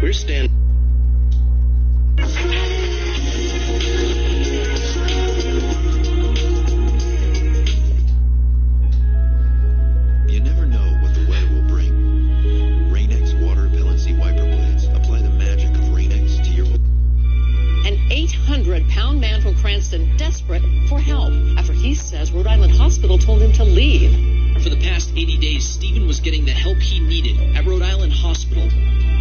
We're standing. You never know what the weather will bring. Rain-X water repellency wiper blades. Apply the magic of Rain-X to your... An 800-pound man from Cranston desperate for help after he says Rhode Island Hospital told him to leave. For the past 80 days, Stephen was getting the help he needed at Rhode Island Hospital.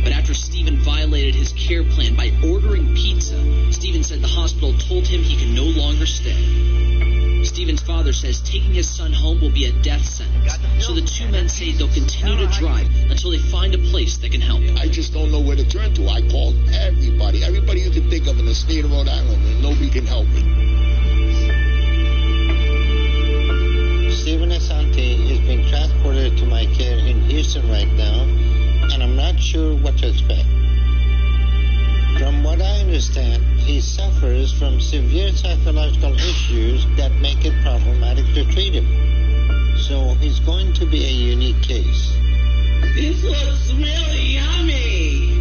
But after Stephen violated his care plan by ordering pizza, Stephen said the hospital told him he can no longer stay. Stephen's father says taking his son home will be a death sentence. So the two men say they'll continue to drive until they find a place that can help. I just don't know where to turn to. I called everybody you can think of in the state of Rhode Island, and nobody can help me. Stephen Asante is being transported to my care in Houston right now, and I'm not sure what to expect. From what I understand, he suffers from severe psychological issues that make it problematic to treat him. So he's going to be a unique case. This looks really yummy.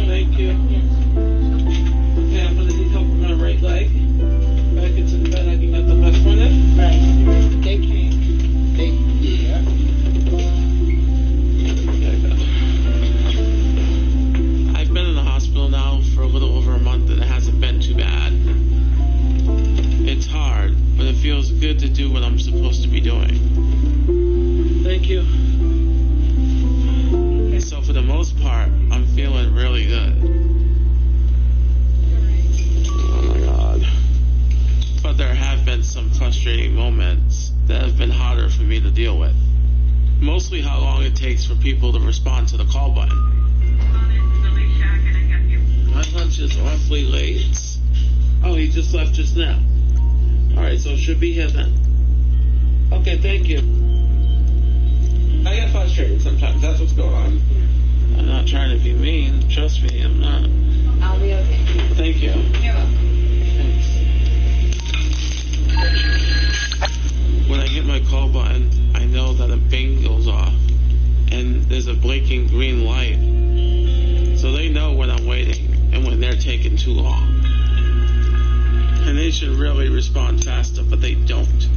Thank you. Okay, I'm going to need help with my right leg. Back into the bed, I can get the left one in. Right. Take yeah. I've been in the hospital now for a little over a month, and it hasn't been too bad. It's hard, but it feels good to do what I'm supposed to be doing. Thank you. So for the most part, I'm feeling really good. Oh my God. But there have been some frustrating moments that have been harder for me to deal with. Mostly how long it takes for people to respond to the call button. My lunch is awfully late. Oh, he just left just now. Alright, so it should be here then. Okay, thank you. I get frustrated sometimes. That's what's going on. I'm not trying to be mean. Trust me, I'm not. I'll be okay. Thank you. You're welcome. Thanks. When I hit my call button, I know that a bing goes off, and there's a blinking green light. So they know when I'm waiting and when they're taking too long. And they should really respond faster, but they don't.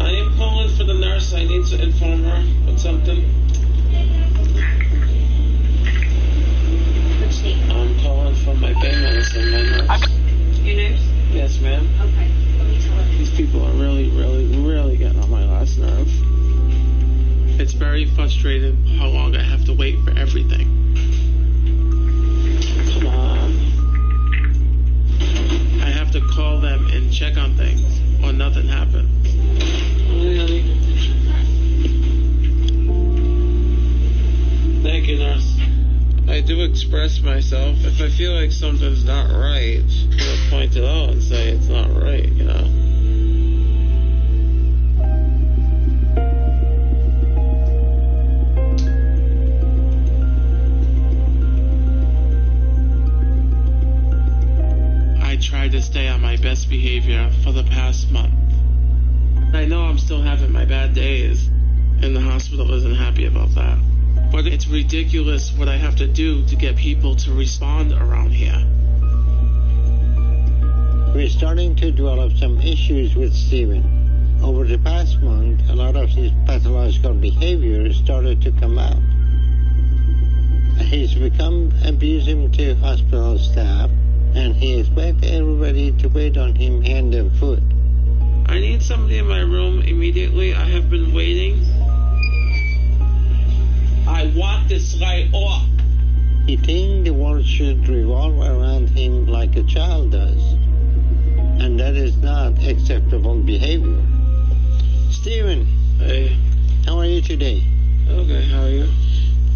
I am calling for the nurse. I need to inform her of something. I'm calling for my pain medicine, my nurse. Your nurse? Yes, ma'am. Okay. Let me tell her. These people are really getting on my last nerve. It's very frustrating how long I have to wait for everything. Come on. I have to call them and check on things, or nothing happens. Honey. Thank you, nurse. I do express myself. If I feel like something's not right, I'll point it out and say it's not right, you know. I tried to stay on my best behavior for the past month. I know I'm still having my bad days, and the hospital isn't happy about that. But it's ridiculous what I have to do to get people to respond around here. We're starting to develop some issues with Stephen. Over the past month, a lot of his pathological behavior started to come out. He's become abusive to hospital staff, and he expects everybody to wait on him hand and foot. I need somebody in my room immediately. I have been waiting. I want this light off. He thinks the world should revolve around him like a child does. And that is not acceptable behavior. Stephen. Hey. How are you today? Okay, how are you?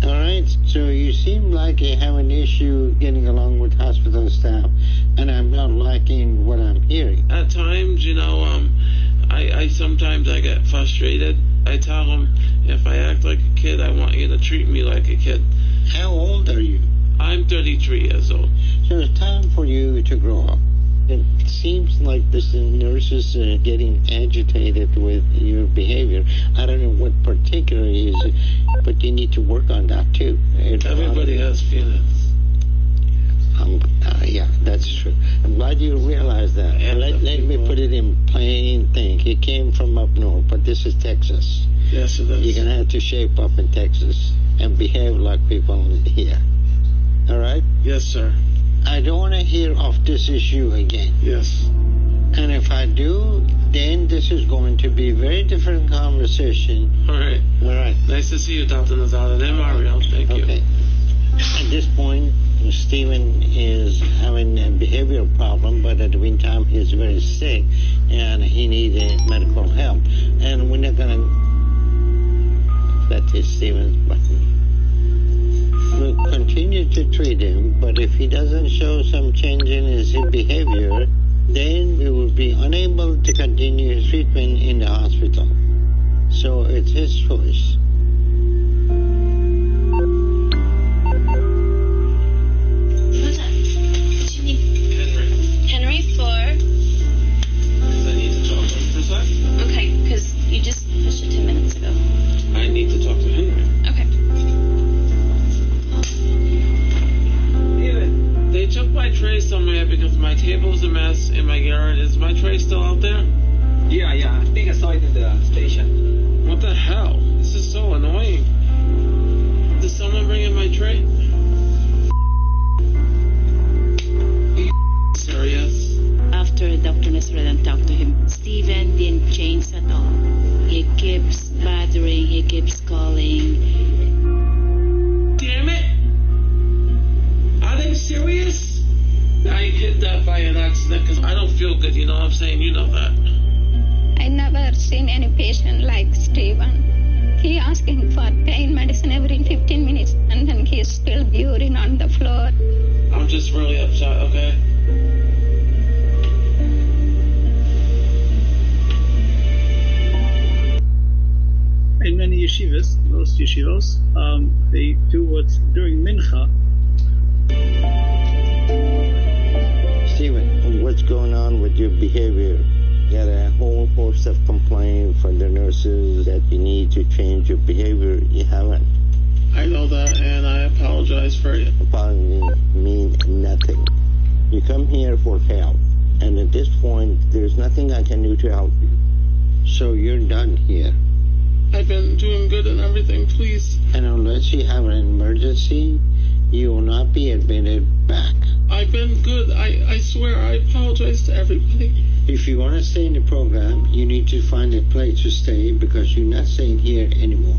All right, so you seem like you have an issue getting along with hospital staff, and I'm not liking what I'm hearing. At times, you know, I sometimes I get frustrated. I tell them If I act like a kid, I want you to treat me like a kid. How old are you? I'm 33 years old. So it's time for you to grow up. It seems like this nurses are getting agitated with your behavior. I don't know what particularly is, but you need to work on that too. Everybody has feelings. Yeah, that's true. I'm glad you realize that. And let me put it in plain thing. He came from up north, but this is Texas. Yes, it is. You're going to have to shape up in Texas and behave like people here. All right? Yes, sir. I don't want to hear of this issue again. Yes. And if I do, then this is going to be a very different conversation. All right. All right. Nice to see you, Dr. Nazada. And Mario, thank you. Okay. At this point, Stephen is having a behavioral problem, but at the meantime, he's very sick, and he needs medical help. And we're not going to... That is Stephen's button. We'll continue to treat him, but if he doesn't show some change in his behavior, then we will be unable to continue his treatment in the hospital. So it's his choice. What's up? What you need? Henry 4. Because I need to talk to him for a sec. Okay, because you just pushed it 10 minutes ago. I need to talk to Henry. Okay. They took my tray somewhere because my table's a mess in my garage. Is my tray still out there? Yeah. I think I saw it in the station. What the hell? This is so annoying. Did someone bring in my tray? Are you serious? After Dr. Nasrallah talked to him, Stephen didn't change at all. He keeps bothering, he keeps calling. Damn it! Are they serious? I hit that by an accident because I don't feel good, you know what I'm saying? You know that. I never seen any patient like Stephen. He asking for pain medicine every 15 minutes and then he's still urine on the floor. I'm just really upset, okay? In many yeshivas, most yeshivos, they do what during mincha. Stephen, what's going on with your behavior? You got a whole host of complaints from the nurses that you need to change your behavior. You haven't. I know that, and I apologize for it. Apology means nothing. You come here for help, and at this point, there's nothing I can do to help you. So you're done here. I've been doing good and everything, please. And unless you have an emergency, you will not be admitted back. I've been good. I swear, I apologize to everybody. If you want to stay in the program, you need to find a place to stay because you're not staying here anymore.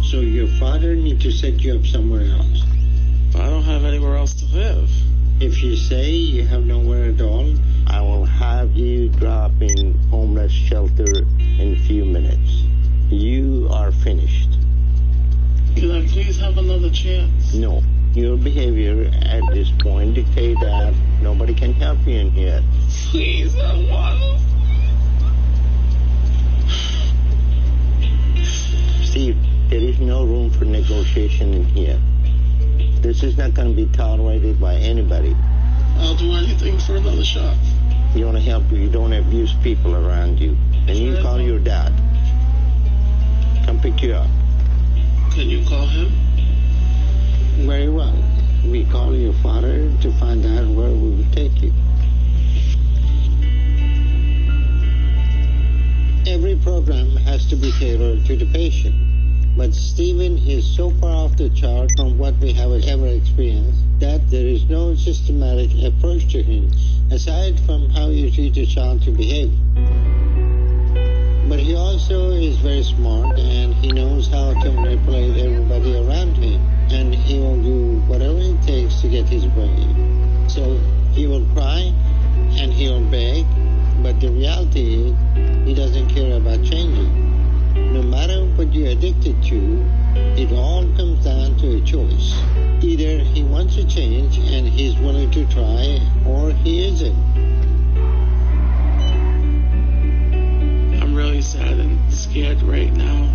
So your father needs to set you up somewhere else. I don't have anywhere else to live. If you say you have nowhere at all, I will have you drop in homeless shelter in a few minutes. You are finished. Can I please have another chance? No. Your behavior at this point dictates that nobody can help you in here. Please, I want to. Steve, there is no room for negotiation in here. This is not going to be tolerated by anybody. I'll do anything for another shot. You want to help you don't abuse people around you. And you call your dad. Come pick you up. Can you call him? Very well. We call your father to find out where we will take you. Every program has to be tailored to the patient. But Stephen is so far off the chart from what we have ever experienced that there is no systematic approach to him, aside from how you teach a child to behave. But he also is very smart, and he knows how to manipulate everybody around him, and he will do whatever it takes to get his way. So he will cry, and he will beg, but the reality is he doesn't care about changing. No matter what you're addicted to, it all comes down to a choice. Either he wants to change and he's willing to try, or he isn't. I'm really sad and scared right now.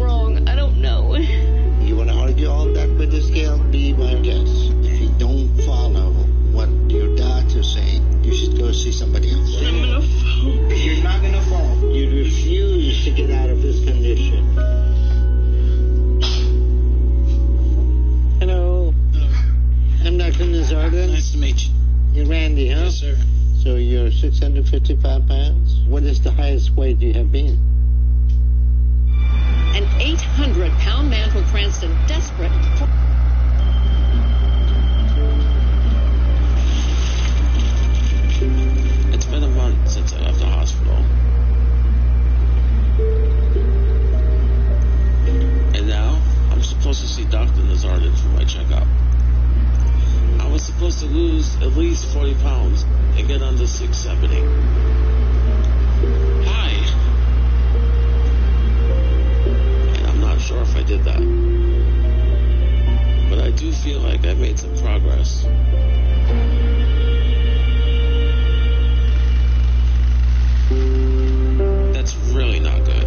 wrong? I don't know. You want to argue all that with this girl? Be my guest. If you don't follow what your doctor say, you should go see somebody else. I'm gonna fall. You're not gonna fall. You refuse to get out of this condition. Hello. I'm Dr. Nazardin. Nice to meet you. You're Randy, huh? Yes, sir. So you're 655 pounds? What is the highest weight you have been? An 800-pound man from Cranston, desperate for... It's been a month since I left the hospital. And now, I'm supposed to see Dr. Nazardin for my checkup. I was supposed to lose at least 40 pounds and get under 670. Hi! And I'm not sure if I did that. But I do feel like I made some progress. That's really not good.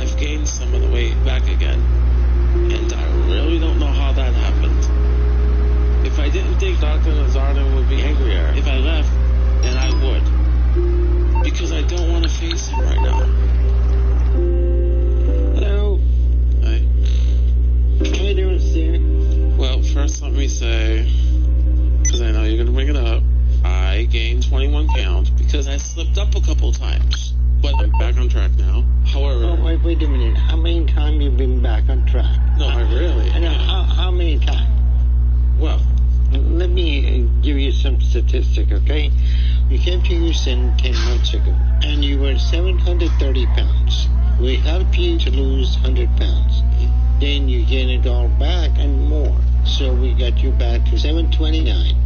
I've gained some of the weight back again, and I really don't know how that happened. If I didn't think Dr. Nazardin would be angrier if I left, then I would. Because I don't want to face him right now. Hello. Hi. How you doing, sir? Well, first let me say, because I know you're going to bring it up, I gained 21 pounds because I slipped up a couple times. But I'm back on track now. However... Oh, wait a minute. How many times you been back on track? No, I really... How many times? Well... Let me give you some statistic, okay? You came to Houston 10 months ago, and you were 730 pounds. We helped you to lose 100 pounds. Then you gain it all back and more. So we got you back to 729.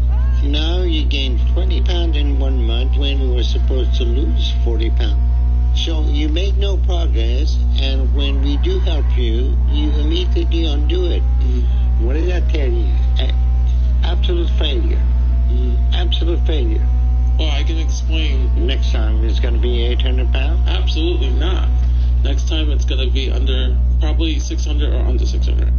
Now you gained 20 pounds in 1 month when we were supposed to lose 40 pounds. So you make no progress, and when we do help you, you immediately undo it. What did I tell you? Absolute failure. Absolute failure. Well, I can explain. Next time it's going to be 800 pounds? Absolutely not. Next time it's going to be under, probably 600 or under 600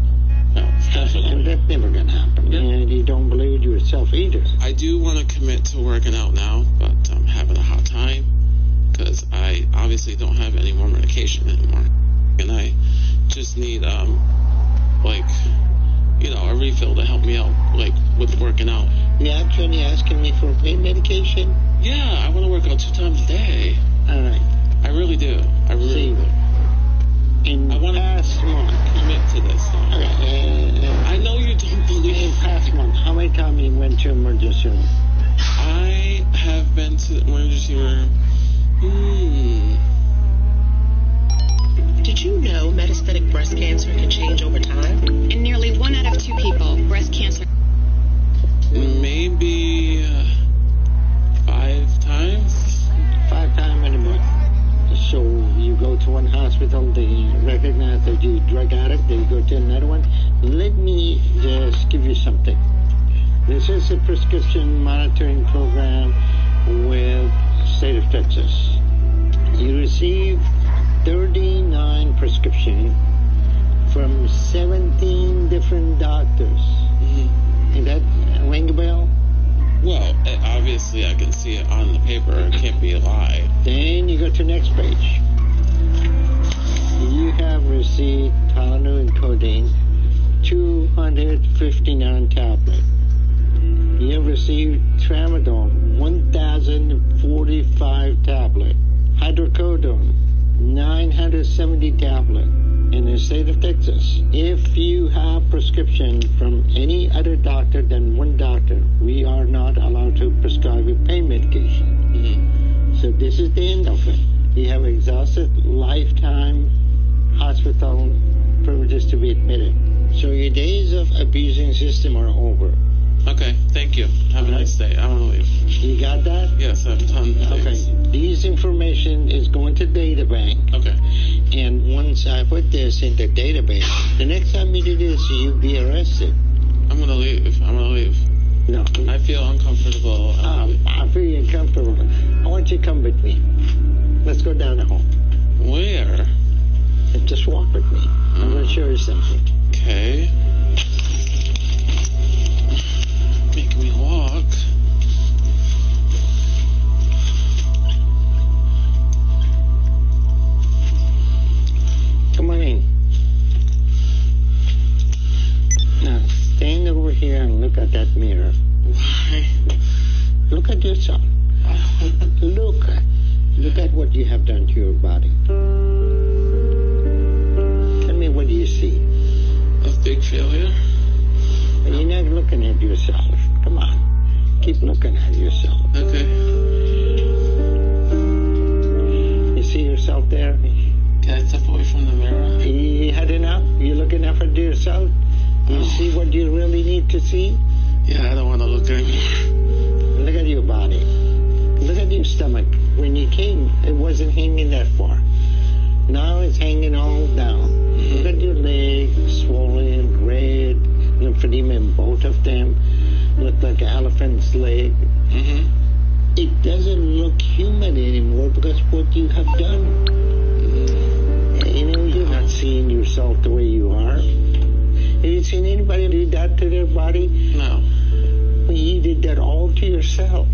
pounds. Definitely. And that's never going to happen. Yeah. And you don't believe it yourself either. I do want to commit to working out now, but I'm having a hard time because I obviously don't have any more medication anymore. And I just need, a refill to help me out, with working out. You're actually asking me for pain medication? Yeah, I want to work out 2 times a day. All right. I really do. I really do. I want to commit to this. Okay. I know you don't believe in past month, how many times you went to emergency room? I have been to the emergency room. Did you know metastatic breast cancer can change over time? In nearly 1 out of 2 people, breast cancer. Maybe 5 times? 5 times in a month. So you go to one hospital, they recognize that you're a drug addict, then you go to another one. Let me just give you something. This is a prescription monitoring program with state of Texas. You receive 39 prescriptions from 17 different doctors. Is that ring a bell? Well, obviously I can see it on the paper. It can't be a lie. Then you go to the next page. You have received Tylenol and codeine, 259 tablets. You have received Tramadol, 1,045 tablets. Hydrocodone, 970 tablets. In the state of Texas, if you have prescription from any other doctor than one doctor, we are not allowed to prescribe you pain medication. So this is the end of it. You have exhausted lifetime hospital privileges to be admitted. So your days of abusing system are over. Okay, thank you. Have a nice day. I want to leave. You got that? Yes, I've done things. Okay. These information is going to data bank. Okay. And once I put this in the database, the next time you do this, you'll be arrested. I'm going to leave. No. I feel uncomfortable. I feel uncomfortable. I want you to come with me. Let's go down the hall. Where? Just walk. something. Okay. Make me walk. Come on in. Now, stand over here and look at that mirror. Why? Look at yourself. Look at what you have done to your body. Tell me, what do you see? A big failure? You're not looking at yourself. Come on. Keep looking at yourself. Okay. You see yourself there? Can I step away from the mirror? You had enough? You looking enough at yourself? You see what you really need to see? Yeah, I don't want to look anymore. Look at your body. Look at your stomach. When you came, it wasn't hanging that far. Now it's hanging all down. Mm-hmm. Look at your legs, swollen, red, lymphedema in both of them. Look like an elephant's leg. Mm-hmm. It doesn't look human anymore because what you have done. Mm-hmm. You know, you're not seeing yourself the way you are. Have you seen anybody do that to their body? No. Well, you did that all to yourself.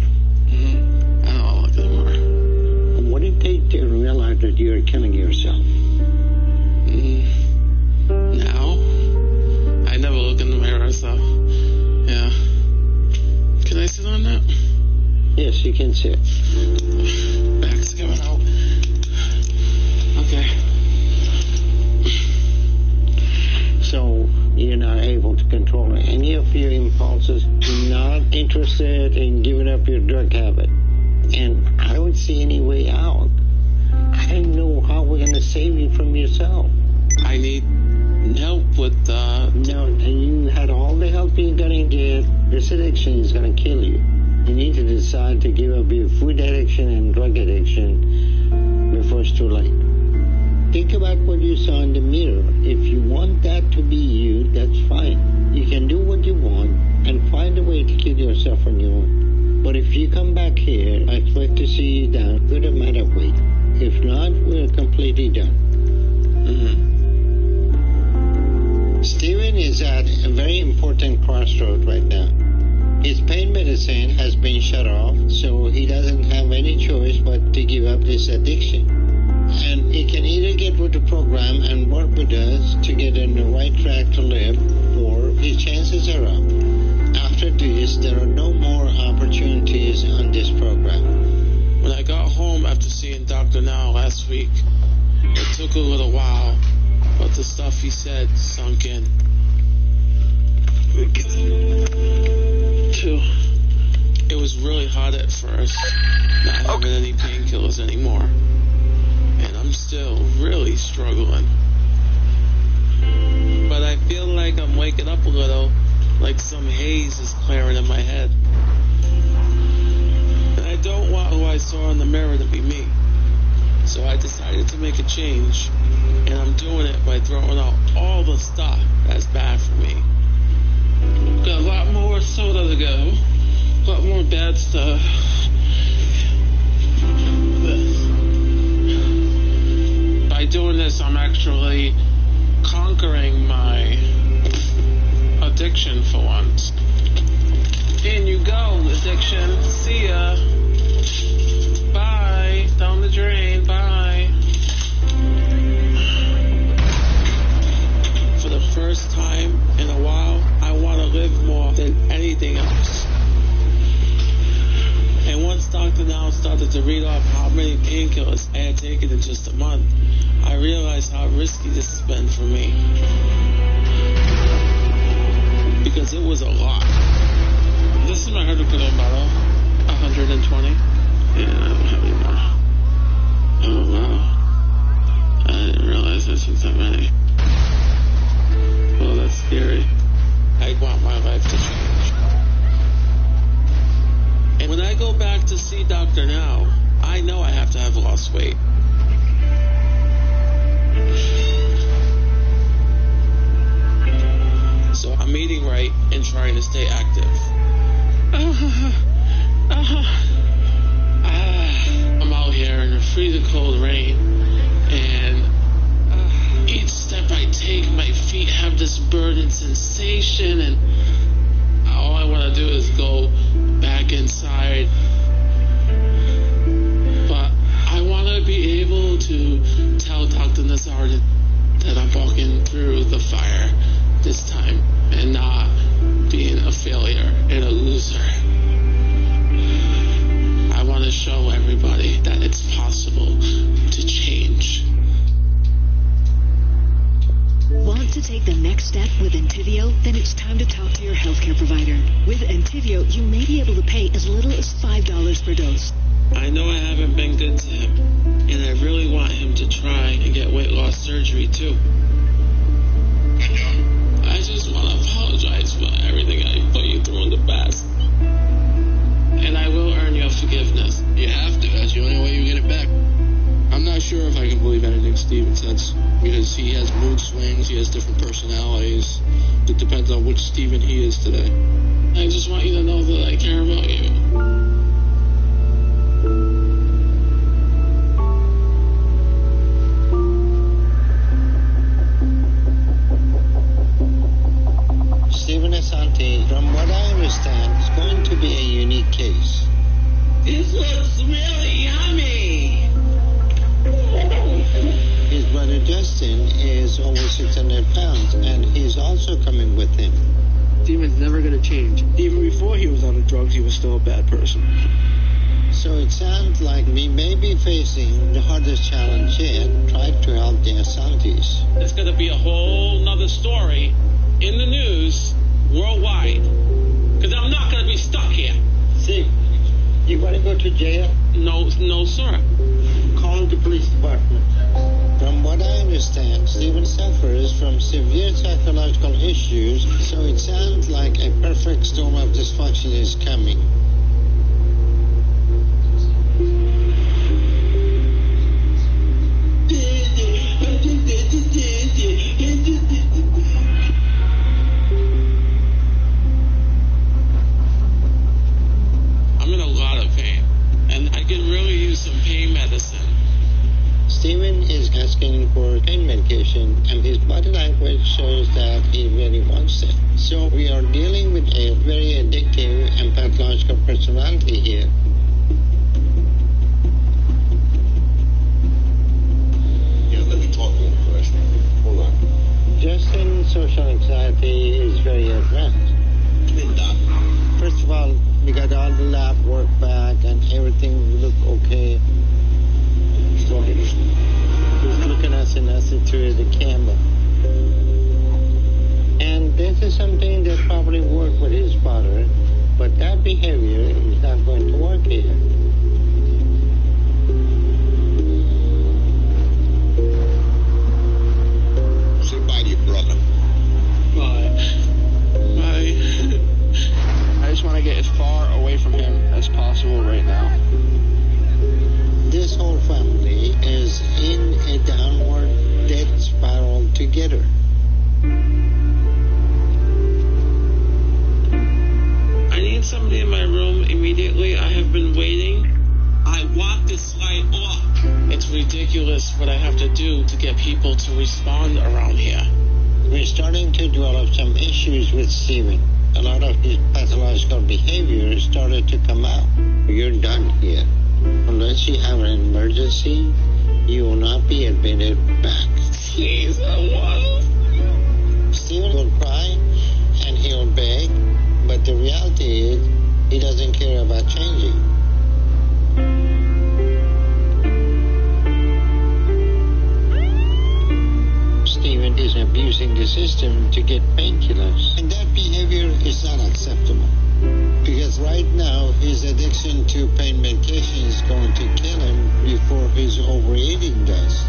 Mm-hmm. I don't want to look anymore. What did it take to realize that you're killing yourself? Now? I never look in the mirror, so... Yeah. Can I sit on that? Yes, you can sit. Back's coming out. Okay. So, you're not able to control any of your impulses. You're not interested in giving up your drug habit. And I don't see any way out. I don't know how we're going to save you from yourself. I need help with No, you had all the help you're going to get. This addiction is going to kill you. You need to decide to give up your food addiction and drug addiction before it's too late. Think about what you saw in the mirror. If you want that to be you, that's fine. You can do what you want and find a way to kill yourself on your own. But if you come back here, I expect to see you down a good amount of weight. If not, we're completely done. Steven is at a very important crossroad right now. His pain medicine has been shut off, so he doesn't have any choice but to give up this addiction. And he can either get with the program and work with us to get on the right track to live, or his chances are up. After this, there are no more opportunities on this program. When I got home after seeing Dr. Now last week, it took a little while, but the stuff he said sunk in. It was really hard at first, not having any painkillers anymore. And I'm still really struggling. But I feel like I'm waking up a little, like some haze is clearing in my head. And I don't want who I saw in the mirror to be me. So I decided to make a change, and I'm doing it by throwing out all the stuff that's bad for me. Got a lot more soda to go, a lot more bad stuff. By doing this, I'm actually conquering my addiction for once. In you go, addiction. See ya. Bye. Down the drain. Bye. For the first time in a while, I want to live more than anything else. And once Dr. Now started to read off how many painkillers I had taken in just a month, I realized how risky this has been for me. Because it was a lot. This is my 100 kilo bottle. 120. Yeah, I don't have any more. Oh, wow. I didn't realize I took that many. Well, that's scary. I want my life to change. And when I go back to see Dr. Now, I know I have to have lost weight. So I'm eating right and trying to stay active. I'm out here in the freezing cold rain, hearted that I'm walking through the fire this time and not being a failure and a loser. I want to show everybody that it's possible to change. Want to take the next step with Entivio? Then it's time to talk to your healthcare provider. With Entivio, you may be able to pay as little as $5 per dose. I know I haven't been good to him, and I really want him to try and get weight loss surgery too. I just want to apologize for everything I put you through in the past. And I will earn your forgiveness. You have to. That's the only way you get it back. I'm not sure if I can believe anything Steven says, because he has mood swings, he has different personalities. It depends on which Steven he is today. I just want you to know that I care about you. Steven Asante, from what I understand, is going to be a unique case. This looks really yummy. His brother Justin is over 600 pounds, and he's also coming with him. Steven's never going to change. Even before he was on the drugs, he was still a bad person. So it sounds like we may be facing the hardest challenge yet. Try to help the Asantes. It's going to be a whole nother story in the news worldwide. Because I'm not going to be stuck here. See, you want to go to jail? No, sir. Call the police department. From what I understand, Steven suffers from severe psychological issues, so it sounds like a perfect storm of dysfunction is coming. I'm in a lot of pain, and I could really use some pain medicine. Steven is asking for pain medication, and his body language shows that he really wants it. So we are dealing with a very addictive and pathological personality here. Yeah, let me talk to him first. Hold on. Justin's social anxiety is very advanced. First of all, we got all the lab work back, and everything looked okay. He's looking us in us through the camera. And this is something that probably worked with his father, but that behavior is not going to work here. Say bye to your brother. Bye. I just want to get as far away from him as possible right now. This whole family is in a downward death spiral together. I need somebody in my room immediately. I have been waiting. I want this light off. It's ridiculous what I have to do to get people to respond around here. We're starting to develop some issues with Steven. A lot of his pathological behavior started to come out. You're done here. Unless you have an emergency, you will not be admitted back. Please, I want. Steven will cry and he'll beg, but the reality is he doesn't care about changing. Steven is abusing the system to get painkillers, and that behavior is not acceptable. Because right now, his addiction to pain medication is going to kill him before his overeating does.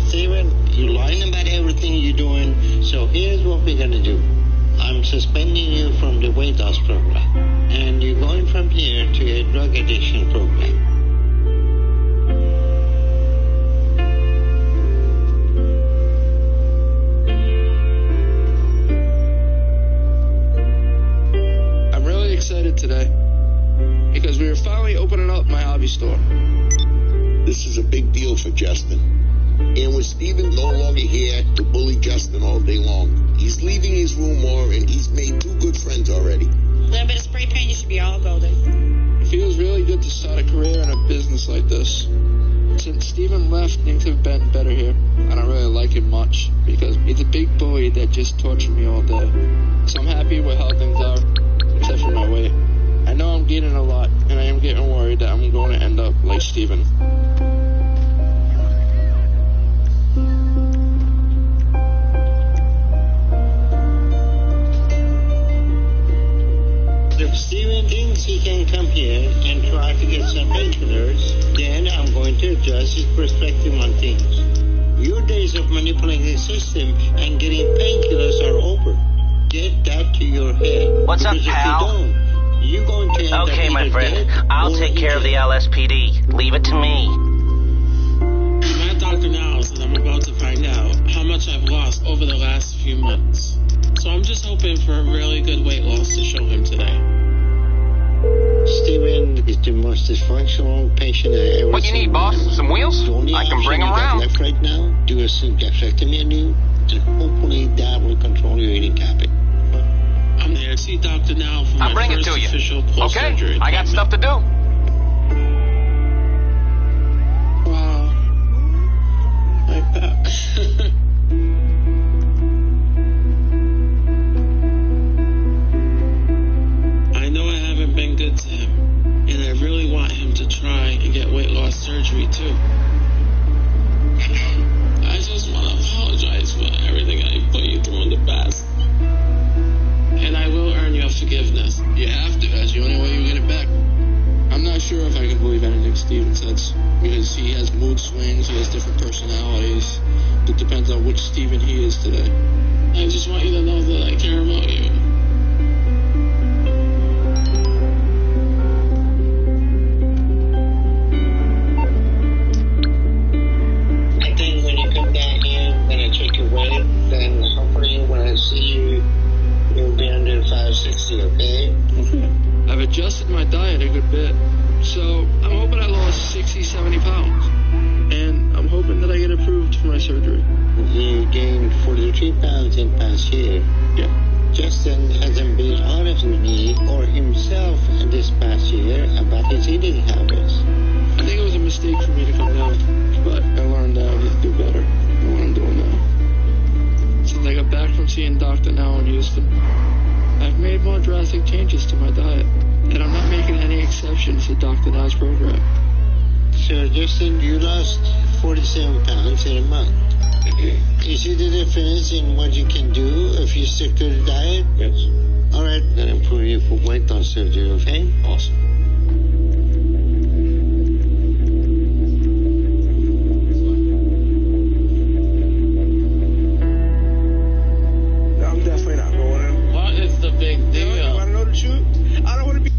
Steven, you're lying about everything you're doing, so here's what we're going to do. I'm suspending you from the weight loss program, and you're going from here to a drug addiction program. Excited today because we were finally opening up my hobby store. This is a big deal for Justin. And with Steven no longer here to bully Justin all day long, he's leaving his room more, and he's made 2 good friends already. A little bit of spray paint, you should be all golden. It feels really good to start a career in a business like this. Since Steven left, things have been better here, and I really like it. him much because he's a big bully that just tortured me all day. So I'm happy with how things are, except for my weight. I know I'm gaining a lot, and I am getting worried that I'm going to end up like Steven. If Steven thinks he can come here and try to get some painkillers, then I'm going to adjust his perspective on things. Your days of manipulating the system and getting painkillers are over. Get that to your head. What's up, because pal? If you don't, you're going to end up Okay, my either friend. dead I'll or take care of the in jail. LSPD. Leave it to me. I'm at Dr. Now's, and I'm about to find out how much I've lost over the last few months. So I'm just hoping for a really good weight loss to show him today. Steven is the most dysfunctional patient I ever What you seen. need, boss? Some wheels? The only I can option bring 'em you got around. left right now, do a symplectomy on you, and hopefully that will control your eating habit. I'm there to see Dr. Now for I'll my bring it first to you. official Okay, post-surgery I got appointment. stuff to do. Wow. My back. I know I haven't been good to him, and I really want him to try and get weight loss surgery too. I just want to apologize for everything I put you through in the past. And I will earn your forgiveness. You have to. That's the only way you get it back. I'm not sure if I can believe anything Steven says because he has mood swings, he has different personalities. It depends on which Steven he is today. I just want you to know that I care about you. I think when you come down here, when I check your weight, then hopefully when I see you, you'll be under 560, okay? I've adjusted my diet a good bit, so I'm hoping I lost 60, 70 pounds. And I'm hoping that I get approved for my surgery. You gained 43 pounds in past year. Yeah. Justin hasn't been honest with me or himself this past year about his eating habits. I think it was a mistake for me to come down, but I learned that I need to do better than what I'm doing now. Since I got back from seeing Dr. Now in Houston, I've made more drastic changes to my diet, and I'm not making any exceptions to Dr. Now's program. So, Justin, you lost 47 pounds in a month. You see the difference in what you can do if you stick to the diet? Yes. All right, then I'm putting you for weight loss surgery, okay? Awesome. I'm definitely not going in. What is the big deal? You want to know the truth? I don't want to be.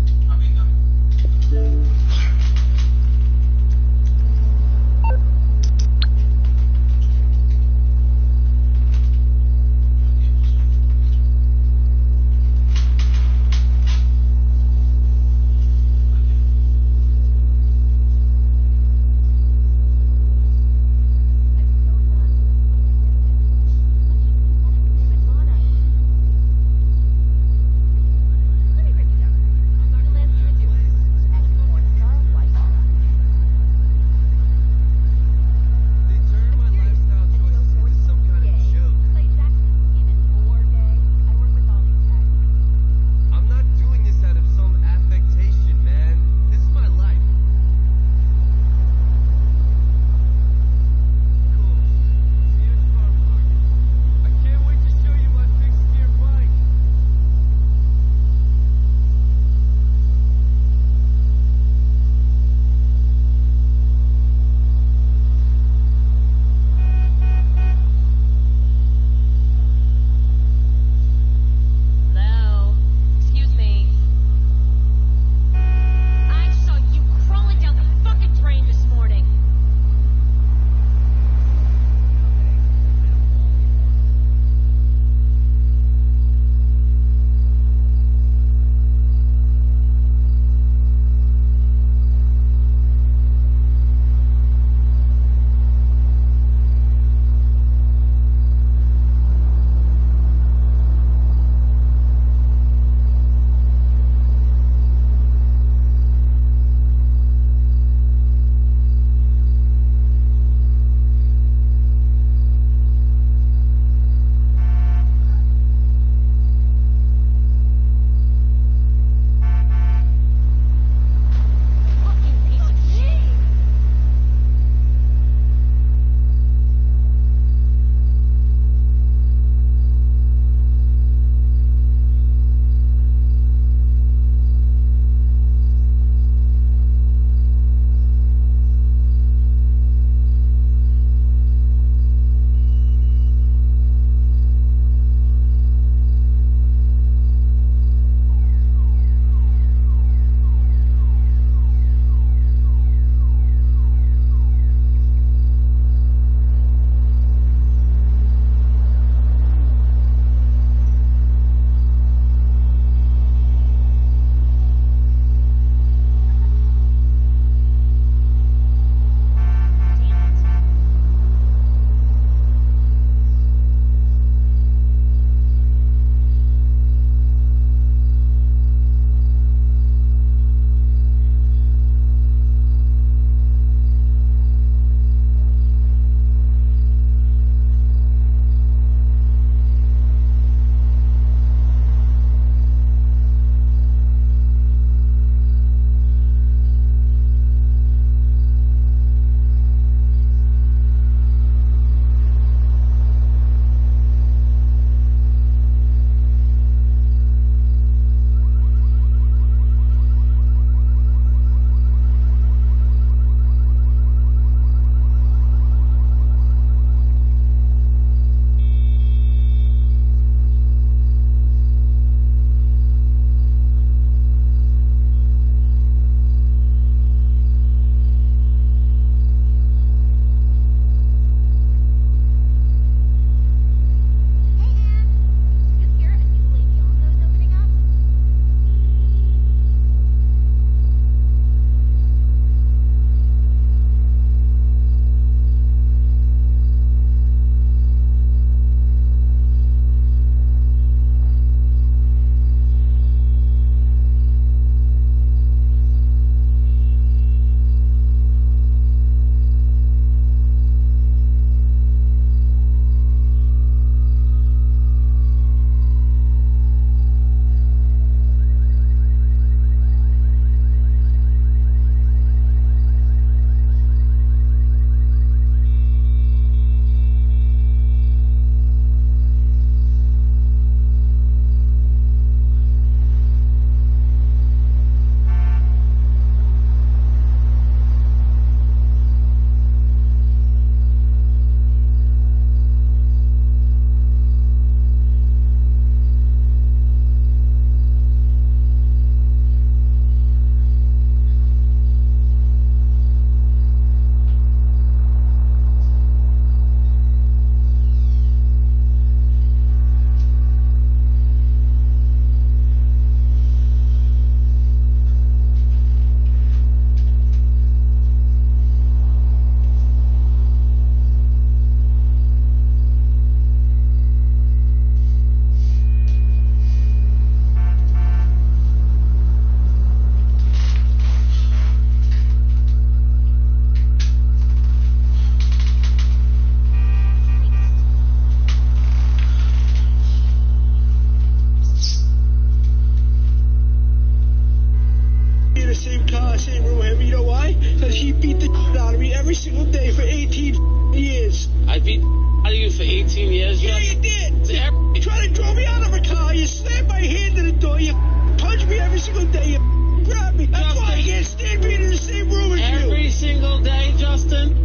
you for 18 years. Yeah, you did. You tried to draw me out of a car. You slammed my hand in the door. You punch me every single day. You grab me. That's why I can't stand being in the same room as you. Every single day, Justin?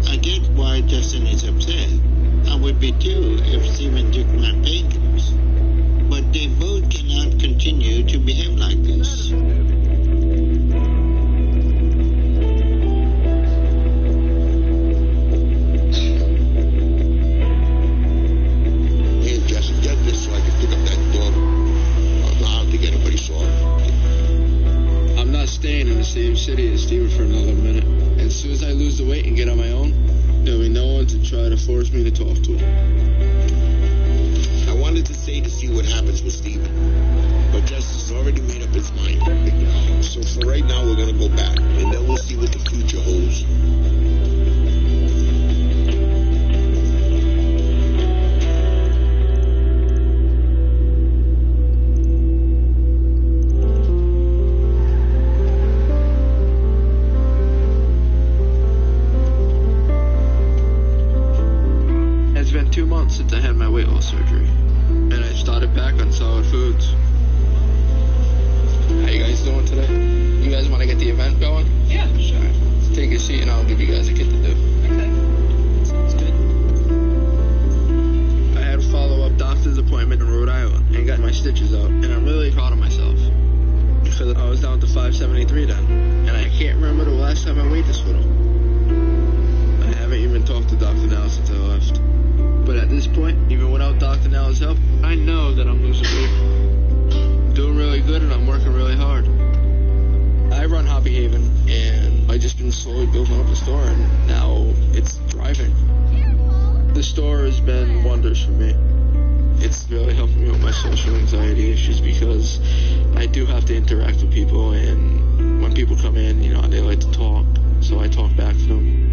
I get why Justin is upset. I would be too if Steven took my painkillers. But they both cannot continue to behave like this. Hey, Justin, get this so I can pick up that dog. I'll have to get him, but he's sorry. I'm not staying in the same city as Steven for another minute. And as soon as I lose the weight and get on my own, there'll be no one to try to force me to talk to him. I wanted to stay to see what happens with Steven, but Justin's already made up his mind. So for right now, we're gonna go back, and then we'll see what the future holds. It's been 2 months since I had my weight loss surgery, and I started back on solid foods. How you guys doing today? You guys want to get the event going? Yeah, sure. Take a seat and I'll give you guys a kit to do. Okay. Sounds good. I had a follow-up doctor's appointment in Rhode Island and got my stitches out, and I'm really proud of myself. Because I was down to 573 then, and I can't remember the last time I weighed this little. I haven't even talked to Dr. Now since I left. But at this point, even without Dr. Now's help, I know that I'm losing weight. I'm doing really good and I'm working really hard. I run Hobby Haven, and I've just been slowly building up the store, and now it's thriving. The store has been wonders for me. It's really helping me with my social anxiety issues because I do have to interact with people, and when people come in, they like to talk, so I talk back to them.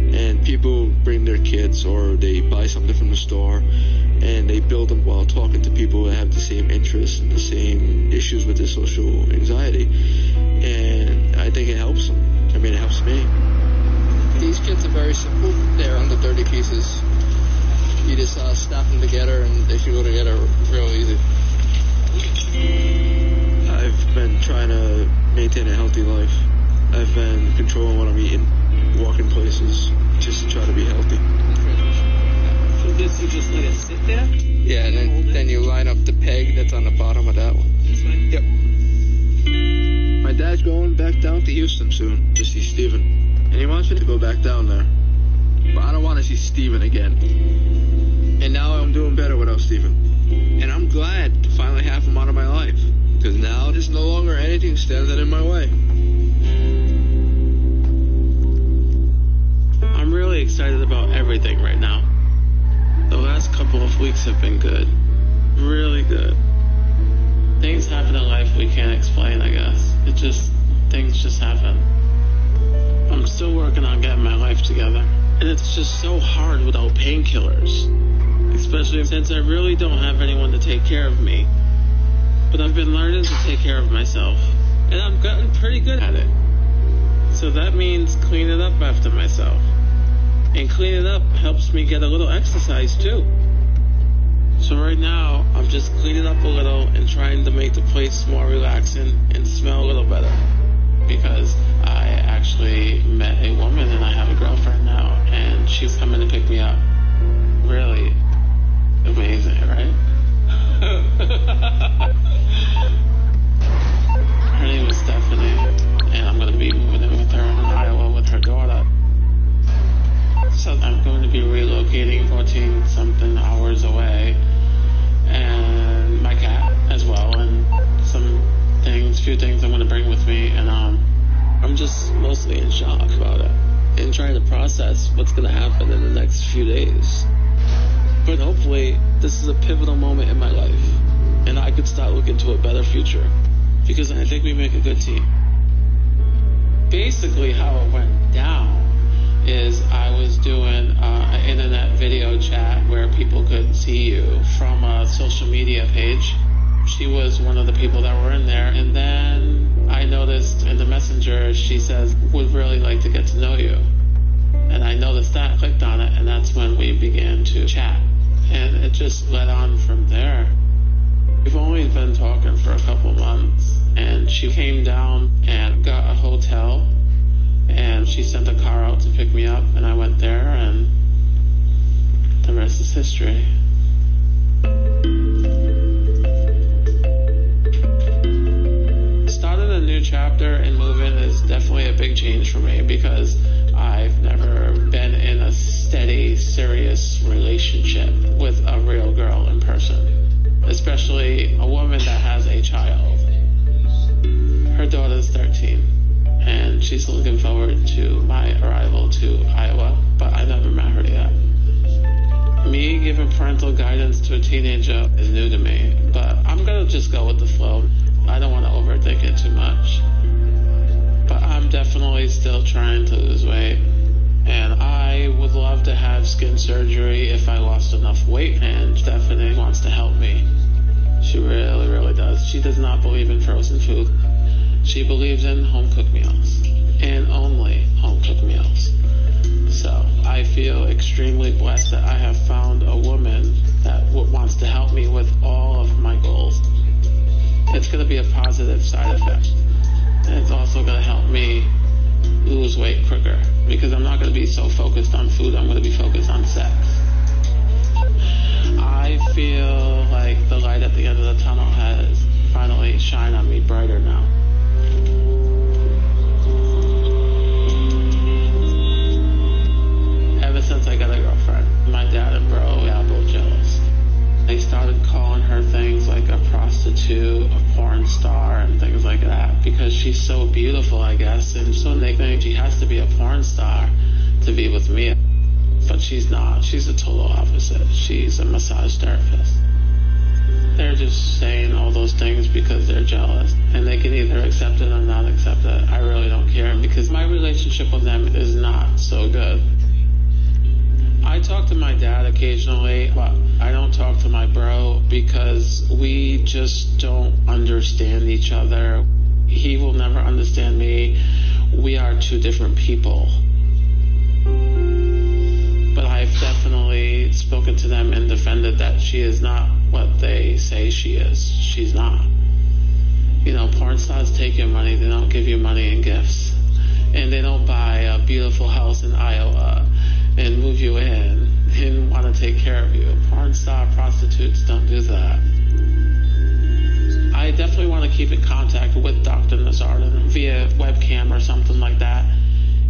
And people bring their kids or they buy something from the store and they build them while talking to people that have the same interests and the same issues with their social anxiety. And I think it helps them. I mean, it helps me. These kits are very simple. They're under 30 pieces. You just snap them together and they should go together real easy. I've been trying to maintain a healthy life. I've been controlling what I'm eating, walking places, just to try to be healthy. So this, you just let it sit there? Yeah, and then you line up the peg that's on the bottom of that one. This way? Yep. My dad's going back down to Houston soon to see Steven. And he wants me to go back down there. But I don't want to see Steven again. And now I'm doing better without Steven. And I'm glad to finally have him out of my life. Because now there's no longer anything standing in my way. I'm really excited about everything right now. The last couple of weeks have been good. Really good. Things happen in life we can't explain, I guess. Things just happen. I'm still working on getting my life together. And it's just so hard without painkillers. Especially since I really don't have anyone to take care of me. But I've been learning to take care of myself. And I've gotten pretty good at it. So that means cleaning up after myself. And cleaning up helps me get a little exercise too. So right now, I'm just cleaning up a little and trying to make the place more relaxing and smell a little better. Because I actually met a woman and I have a girlfriend now, and she's coming to pick me up. Really amazing, right? Her name is Stephanie, and I'm going to be moving in with her in Iowa with her daughter. So I'm going to be relocating 14-something hours away, and my cat as well, and few things I'm going to bring with me, and I'm just mostly in shock about it and trying to process what's going to happen in the next few days. But hopefully this is a pivotal moment in my life, and I could start looking to a better future, because I think we make a good team. Basically how it went down is I was doing an internet video chat where people could see you from a social media page. She was one of the people that were in there, and then I noticed in the messenger she says, would really like to get to know you. And I noticed that, clicked on it, and that's when we began to chat. And it just led on from there. We've only been talking for a couple months, and she came down and got a hotel, and she sent a car out to pick me up, and I went there, and the rest is history. Starting a new chapter and moving is definitely a big change for me because I've never been in a steady, serious relationship with a real girl in person, especially a woman that has a child. Her daughter's 13, and she's looking forward to my arrival to Iowa, but I never met her yet. Me giving parental guidance to a teenager is new to me, but I'm going to just go with the flow. I don't want to overthink it too much. But I'm definitely still trying to lose weight. And I would love to have skin surgery if I lost enough weight, and Stephanie wants to help me. She really, really does. She does not believe in frozen food. She believes in home-cooked meals, and only home-cooked meals. So I feel extremely blessed that I have found a woman that wants to help me with all of my goals. It's going to be a positive side effect. And it's also going to help me lose weight quicker because I'm not going to be so focused on food. I'm going to be focused on sex. I feel like the light at the end of the tunnel has finally shined on me brighter now. Ever since I got a girlfriend, my dad and bro got both jealous. They started calling her things like a prostitute, a porn star, and things like that because she's so beautiful, I guess, and so they think she has to be a porn star to be with me. But she's not. She's the total opposite. She's a massage therapist. They're just saying all those things because they're jealous, and they can either accept it or not accept it. I really don't care because my relationship with them is not so good. I talk to my dad occasionally, but I don't talk to my bro because we just don't understand each other. He will never understand me. We are two different people. But I've definitely spoken to them and defended that she is not what they say she is. She's not. You know, porn stars take your money. They don't give you money and gifts. And they don't buy a beautiful house in Iowa and move you in and want to take care of you. Porn star prostitutes don't do that. I definitely want to keep in contact with Dr. Nazardin via webcam or something like that.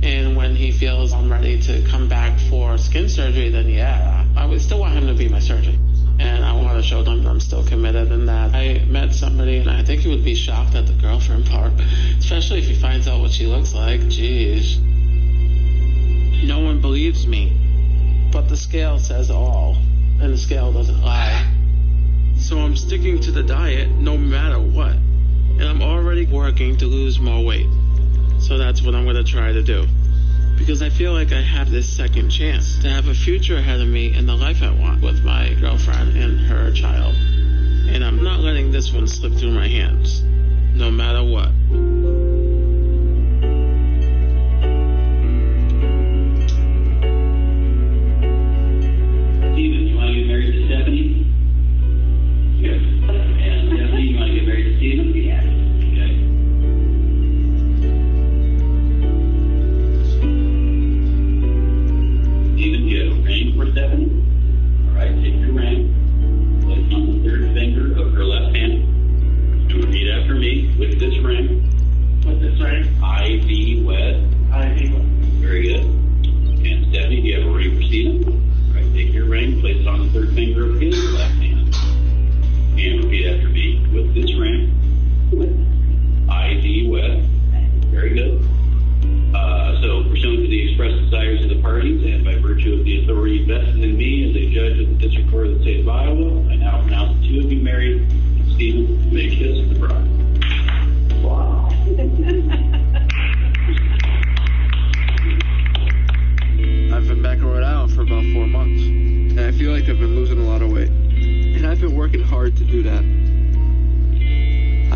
And when he feels I'm ready to come back for skin surgery, then yeah, I would still want him to be my surgeon. And I want to show them that I'm still committed and that I met somebody, and I think he would be shocked at the girlfriend part, especially if he finds out what she looks like. Jeez. No one believes me, but the scale says all, and the scale doesn't lie. So I'm sticking to the diet no matter what, and I'm already working to lose more weight. So that's what I'm going to try to do, because I feel like I have this second chance to have a future ahead of me in the life I want with my girlfriend and her child. And I'm not letting this one slip through my hands, no matter what. Steven, you want to get married to Stephanie? Yes. And Stephanie, you want to get married to Steven? Yes. Okay. Steven, do you have a ring for Stephanie? All right, take your ring, place it on the third finger of her left hand, and repeat after me with this ring. What's this ring? IV wed. IV wed. Very good. And Stephanie, do you have a ring for Steven? Take your ring, place it on the third finger of his left hand, and repeat after me with this ring. ID wed. Very good. So, pursuant to the express desires of the parties, and by virtue of the authority vested in me as a judge of the District Court of the State of Iowa, I now pronounce the two of you married. Stephen, you may kiss the bride. Wow. I've been back in Rhode Island for about 4 months, and I feel like I've been losing a lot of weight. And I've been working hard to do that.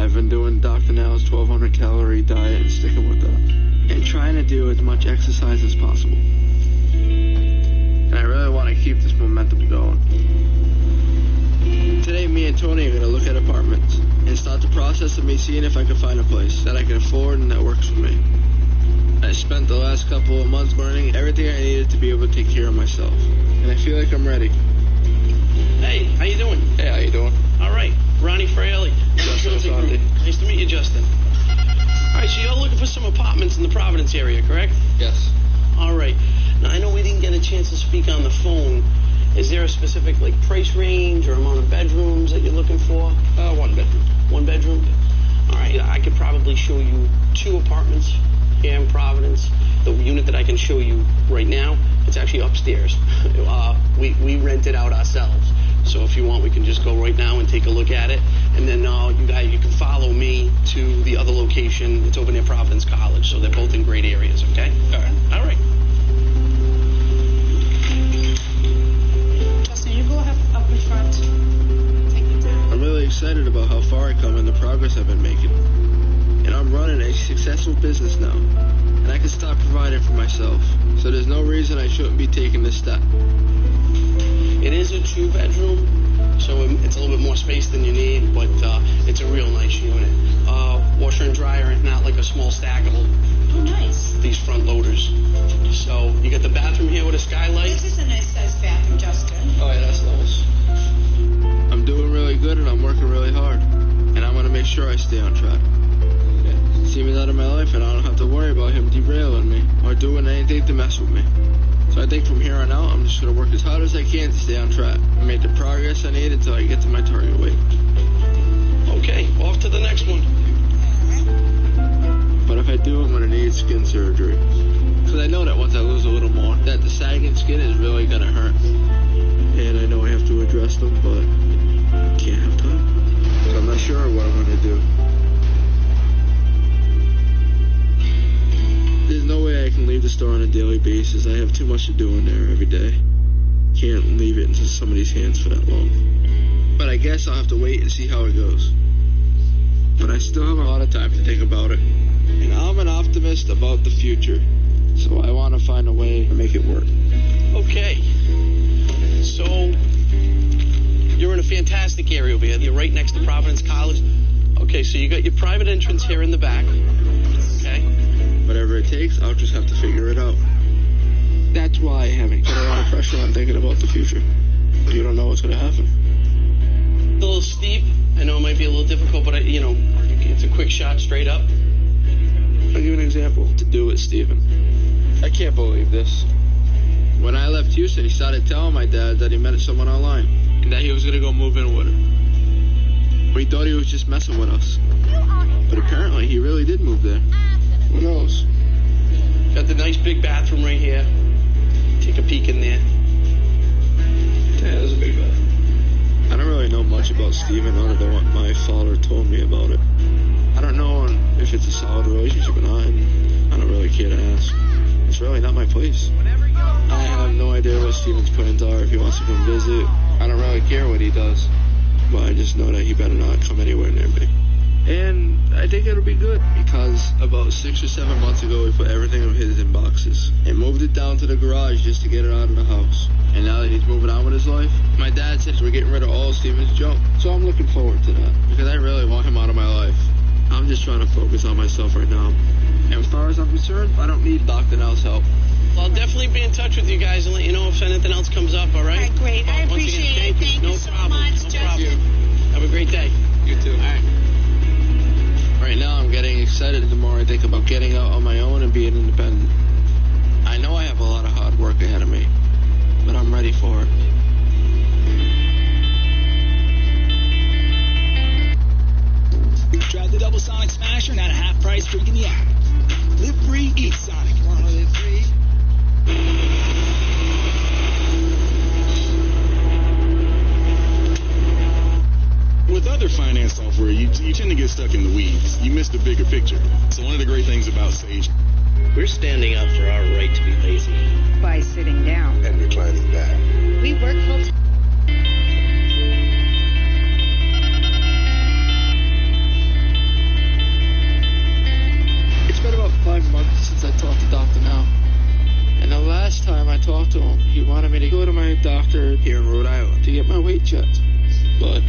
I've been doing Dr. Now's 1,200 calorie diet and sticking with that. And trying to do as much exercise as possible. And I really want to keep this momentum going. Today, me and Tony are going to look at apartments and start the process of me seeing if I can find a place that I can afford and that works for me. I spent the last couple of months learning everything I needed to be able to take care of myself. And I feel like I'm ready. Hey, how you doing? Hey, how you doing? All right, Ronnie Fraley. Justin Asante. Nice to meet you, Justin. All right, so you're looking for some apartments in the Providence area, correct? Yes. All right. Now, I know we didn't get a chance to speak on the phone. Is there a specific, price range or amount of bedrooms that you're looking for? 1 bedroom. 1 bedroom? All right, I could probably show you 2 apartments here in Providence. The unit that I can show you right now, it's actually upstairs. We rent it out ourselves. So if you want, we can just go right now and take a look at it. And then you can follow me to the other location. It's over near Providence College. So they're both in great areas, okay? All right. All right. Justin, you go up in front. Take your time. I'm really excited about how far I come and the progress I've been making. And I'm running a successful business now. And I can start providing for myself. So there's no reason I shouldn't be taking this step. It is a 2-bedroom, so it's a little bit more space than you need, but it's a real nice unit. Washer and dryer, not like a small stackable. Oh, nice. These front loaders. So you got the bathroom here with a skylight. This is a nice sized bathroom, Justin. Oh, yeah, that's nice. I'm doing really good and I'm working really hard. And I'm going to make sure I stay on track. Steven's out of my life and I don't have to worry about him derailing me or doing anything to mess with me. So I think from here on out, I'm just going to work as hard as I can to stay on track and make the progress I need until I get to my target weight. Okay, off to the next one. But if I do, I'm going to need skin surgery. Because I know that once I lose a little more, that the sagging skin is really going to hurt. And I know I have to address them, but I can't have time. So I'm not sure what I'm going to do. There's no way I can leave the store on a daily basis. I have too much to do in there every day. Can't leave it into somebody's hands for that long. But I guess I'll have to wait and see how it goes. But I still have a lot of time to think about it. And I'm an optimist about the future. So I want to find a way to make it work. Okay. So you're in a fantastic area over here. You're right next to Providence College. Okay, so you got your private entrance here in the back. Okay. Whatever it takes, I'll just have to figure it out. That's why I haven't put a lot of pressure on thinking about the future. You don't know what's going to happen. A little steep. I know it might be a little difficult, but it's a quick shot straight up. I'll give you an example to do with Steven. I can't believe this. When I left Houston, he started telling my dad that he met someone online and that he was going to go move in with her. We thought he was just messing with us. But apparently he really did move there. Who knows? Got the nice big bathroom right here. Take a peek in there. Yeah, there's a big bathroom. I don't really know much about Steven other than what my father told me about it. I don't know if it's a solid relationship or not, and I don't really care to ask. It's really not my place. I have no idea what Steven's plans are, if he wants to come visit. I don't really care what he does. But I just know that he better not come anywhere near me. And I think it'll be good because about 6 or 7 months ago, we put everything of his in boxes and moved it down to the garage just to get it out of the house. And now that he's moving on with his life, my dad says we're getting rid of all of Steven's junk. So I'm looking forward to that because I really want him out of my life. I'm just trying to focus on myself right now. And as far as I'm concerned, I don't need Dr. Nell's help. Well, I'll definitely be in touch with you guys and let you know if anything else comes up, all right? All right, great. I appreciate it. Thank you so much, Justin. Have a great day. You too. All right. Right now, I'm getting excited the more I think about getting out on my own and being independent. I know I have a lot of hard work ahead of me, but I'm ready for it. Try the double Sonic Smasher, not a half price drink in the app. Live free, eat Sonic. Want to live free? With other finance software, you tend to get stuck in the weeds. You miss the bigger picture. So one of the great things about Sage, we're standing up for our right to be lazy. By sitting down. And reclining back. We work full time. It's been about 5 months since I talked to Dr. Now. And the last time I talked yet. But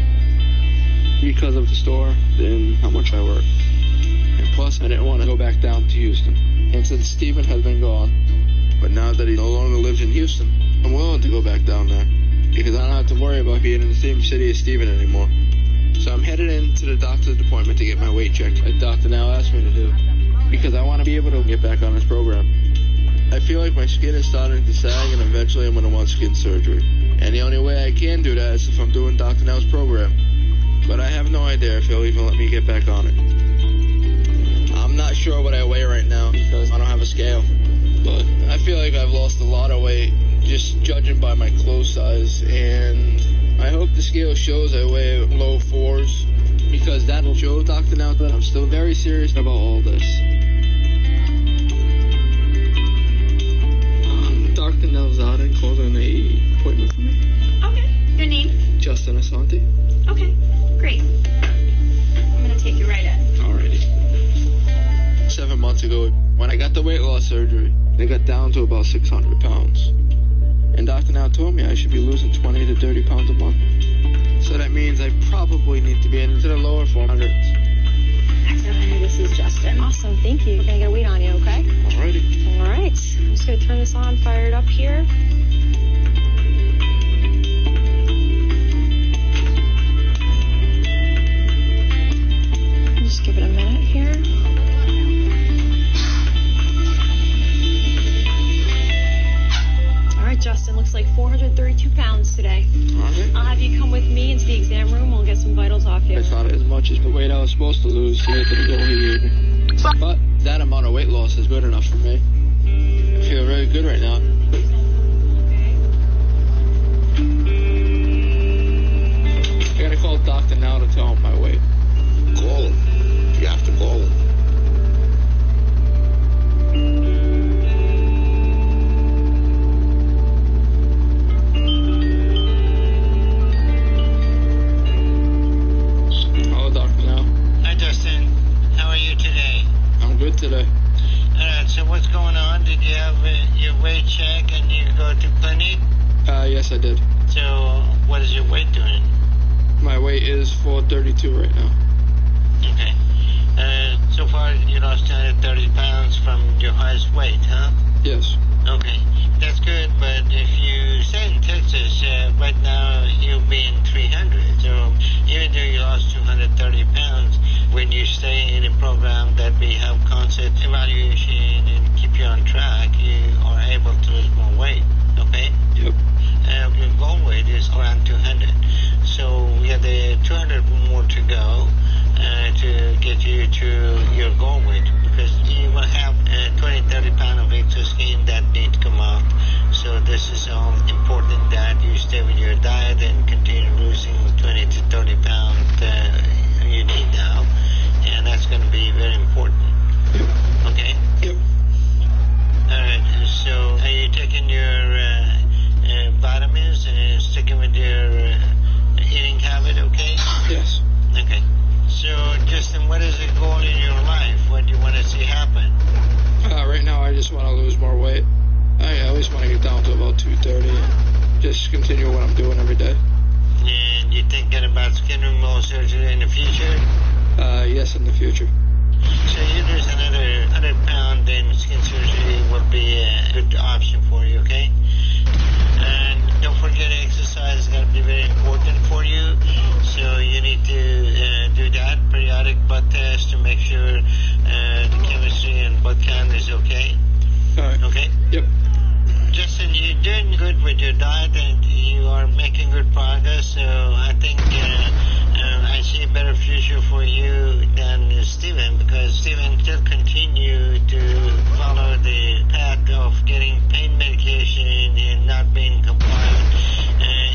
because of the store and how much I work. And plus, I didn't want to go back down to Houston. And since Steven has been gone, but now that he no longer lives in Houston, I'm willing to go back down there. Because I don't have to worry about being in the same city as Steven anymore. So I'm headed into the doctor's appointment to get my weight checked, like Dr. Now asked me to do. Because I want to be able to get back on this program. I feel like my skin is starting to sag, and eventually I'm going to want skin surgery. And the only way I can do that is if I'm doing Dr. Now's program. But I have no idea if he'll even let me get back on it. I'm not sure what I weigh right now because I don't have a scale. But I feel like I've lost a lot of weight just judging by my clothes size. And I hope the scale shows I weigh low 4s because that'll show Dr. Now that I'm still very serious about all this. Dr. Now's out and called in an appointment for me. Okay. Your name? Justin Asante. Okay. Great. I'm going to take you right in. Alrighty. 7 months ago, when I got the weight loss surgery, I got down to about 600 pounds. And Dr. Now told me I should be losing 20 to 30 pounds a month. So that means I probably need to be into the lower 400s. Hi, this is Justin. Awesome, thank you. We're going to get a weight on you, okay? Alrighty. All right. I'm just going to turn this on, fire it up here. Just give it a minute here. All right, Justin, looks like 432 pounds today. All right. I'll have you come with me into the exam room. We'll get some vitals off you. It's not as much as the weight I was supposed to lose to get to the goal he gave me. But that amount of weight loss is good enough for me. I feel really good right now. I gotta call Dr. Now to tell him my weight. Call him. You have to call him. Hello, Dr. Now. Hi, Justin. How are you today? I'm good today. Alright, so what's going on? Did you have your weight check and you go to clinic? Yes, I did. So, what is your weight doing? My weight is 432 right now. Okay. So far, you lost 230 pounds from your highest weight, huh? Yes. Okay. That's good, but if you stay in Texas, right now you'll be in 300. So, even though you lost 230 pounds, when you stay in a program that we have constant evaluation and keep you on track, you are able to lose more weight, okay? Yep. Your goal weight is around 200. So we have the 200 more to go to get you to your goal weight because you will have 20-30 pounds of extra skin that need to come out. So this is important that you stay with your diet and continue losing 20 to 30 pounds you need now. And that's going to be very important. Okay? Yep. All right. So are you taking your vitamins and sticking with your eating habit, okay? Yes. Okay. So, Justin, what is the goal in your life? What do you want to see happen? Right now, I just want to lose more weight. I at least want to get down to about 230 and just continue what I'm doing every day. And you thinking about skin removal surgery in the future? Yes, in the future. So you lose another 100 pounds, then skin surgery will be a good option for you, okay? And don't forget exercise is going to be very important for you. So you need to do that, periodic blood test to make sure the chemistry and blood count is okay. All right. Okay? Yep. Justin, you're doing good with your diet and you are making good progress. So I think I see a better future for you than Steven because Steven still continue to follow the path of getting pain medication and not being compliant.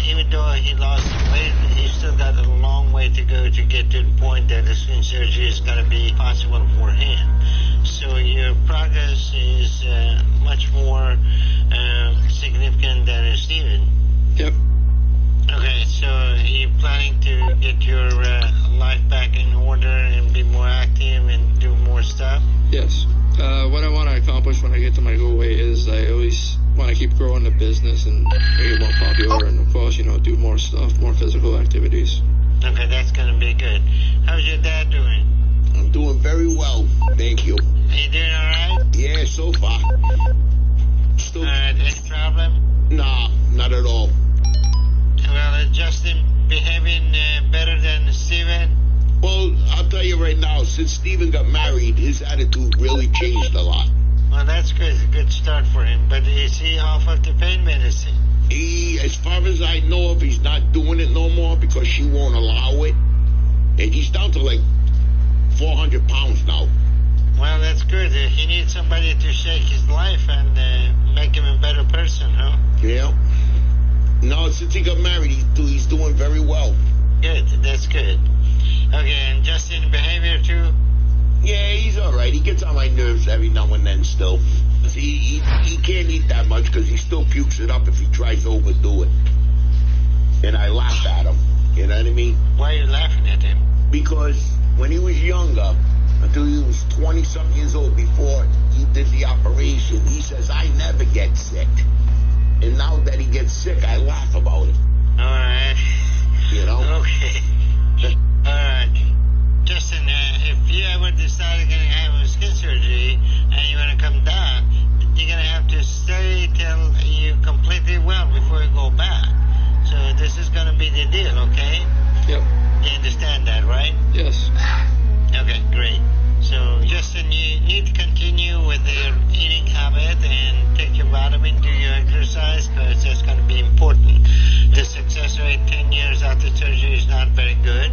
Even though he lost weight, he still got a long way to go to get to the point that the skin surgery is going to be possible for him. So your progress is much more significant than Steven. Yep. Okay, so are you planning to get your life back in order and be more active and do more stuff? Yes. What I want to accomplish when I get to my goal weight is I always want to keep growing the business and make it more popular and, of course, do do more stuff, more physical activities. Okay, that's gonna be good. How's your dad doing? I'm doing very well, thank you. Are you doing all right? Yeah, so far. Still... All right, any problem? Nah, not at all. Well, is Justin behaving better than Steven? Well, I'll tell you right now, since Steven got married, his attitude really changed a lot. Well, that's good. It's a good start for him. But is he off of the pain medicine? As far as I know of, he's not doing it no more because she won't allow it. And he's down to like 400 pounds now. Well, that's good. He needs somebody to shake his life and make him a better person, huh? Yeah. No, since he got married, he's doing very well. Good. That's good. Okay, and Justin behavior too? Yeah, he's all right. He gets on my nerves every now and then still. He can't eat that much because he still pukes it up if he tries to overdo it. And I laugh at him. You know what I mean? Why are you laughing at him? Because when he was younger, until he was 20-something years old before he did the operation, he says, I never get sick. And now that he gets sick, I laugh about it. All right. You know? Okay. All right. Justin, if you ever decide you're going to have a skin surgery and you want to come down, you're going to have to stay till you're completely well before you go back. So this is going to be the deal, okay? Yep. You understand that, right? Yes. Okay, great. So, Justin, you need to continue with your eating habit and take your vitamin, do your exercise, because that's going to be important. The success rate 10 years after surgery is not very good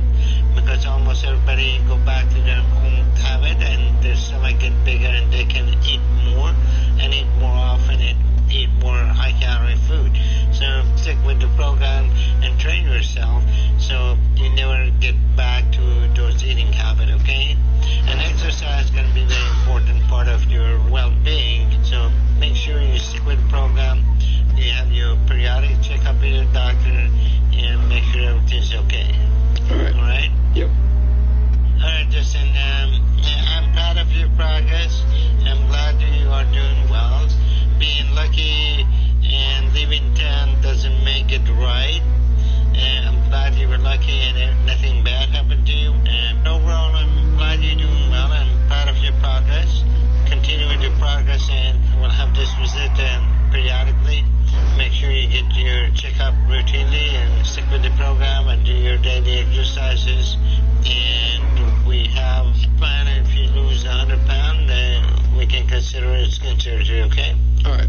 because almost everybody go back to their own habit and their stomach get bigger and they can eat more and eat more often and eat more high-calorie food. So stick with the program and train yourself so you never get back to those eating habits, okay? And exercise is going to be a very important part of your well-being, so make sure you stick with the program. You have your periodic checkup with your doctor and make sure everything's okay. All right. All right? Yep. All right, Justin, I'm proud of your progress. I'm glad you are doing well. Being lucky and leaving town doesn't make it right. I'm glad you were lucky and nothing bad happened to you. And overall, I'm glad you're doing well. I'm proud of your progress. Continue with your progress, and we'll have this visit periodically. Make sure you get your checkup routinely and stick with the program and do your daily exercises. And we have a plan. If you lose 100 pounds, we can consider it skin surgery, okay? All right.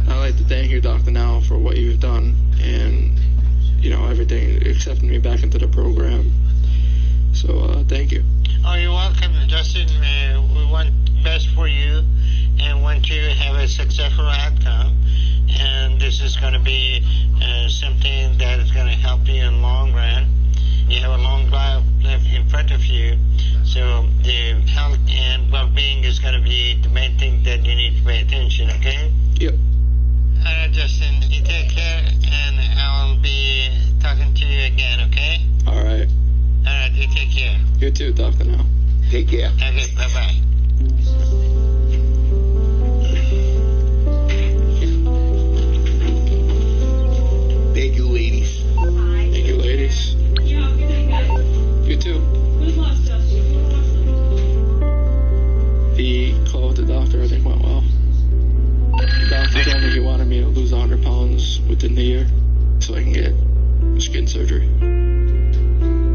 I'd like to thank you, Dr. Now, for what you've done and, you know, everything, accepting me back into the program. So, thank you. Oh, you're welcome, Justin. We want best for you and want you to have a successful outcome. And this is going to be something that is going to help you in the long run. You have a long life left in front of you. So the health and well-being is going to be the main thing that you need to pay attention, okay? Yep. All right, Justin, you take care, and I'll be talking to you again, okay? All right. All right, you take care. You too, Dr. Now. Take care. Okay, bye-bye. Thank you, ladies. Thank you, ladies. You too. The call with the doctor, I think, went well. The doctor told me he wanted me to lose 100 pounds within the year so I can get skin surgery.